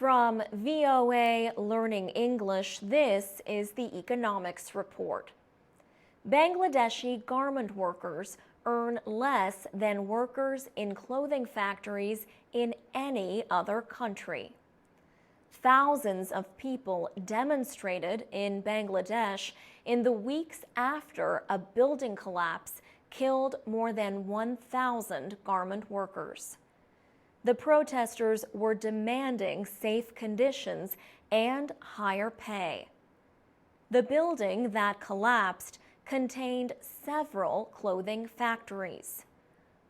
From VOA Learning English, this is the Economics Report. Bangladeshi garment workers earn less than workers in clothing factories in any other country. Thousands of people demonstrated in Bangladesh in the weeks after a building collapse killed more than 1,000 garment workers. The protesters were demanding safe conditions and higher pay. The building that collapsed contained several clothing factories.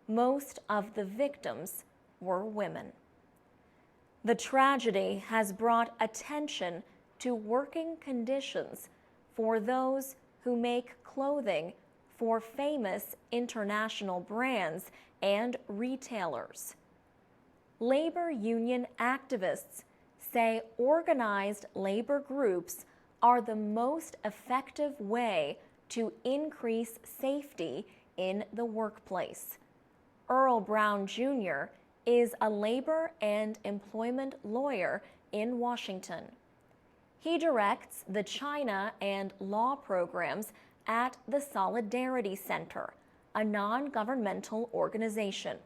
Most of the victims were women. The tragedy has brought attention to working conditions for those who make clothing for famous international brands and retailers. Labor union activists say organized labor groups are the most effective way to increase safety in the workplace. Earl Brown Jr. is a labor and employment lawyer in Washington. He directs the China and law programs at the Solidarity Center, a non-governmental organization.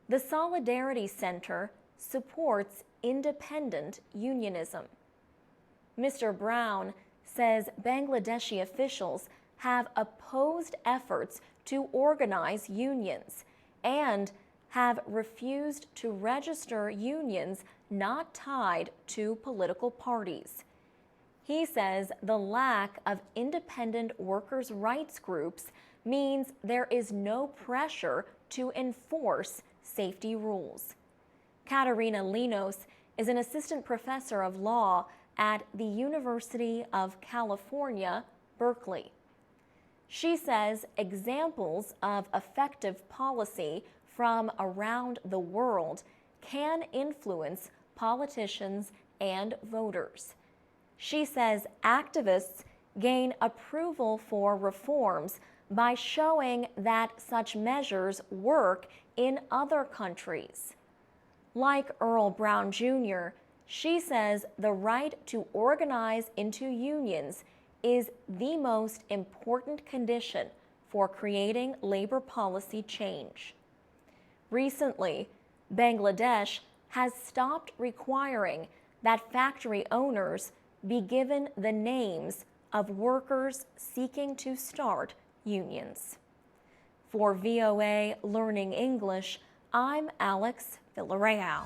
The Solidarity Center supports independent unionism. Mr. Brown says Bangladeshi officials have opposed efforts to organize unions and have refused to register unions not tied to political parties. He says the lack of independent workers' rights groups means there is no pressure to enforce safety rules. Katerina Linos is an assistant professor of law at the University of California, Berkeley. She says examples of effective policy from around the world can influence politicians and voters. She says activists gain approval for reforms by showing that such measures work in other countries. Like Earl Brown Jr., she says the right to organize into unions is the most important condition for creating labor policy change. Recently, Bangladesh has stopped requiring that factory owners be given the names of workers seeking to start unions. For VOA Learning English, I'm Alex Villarreal.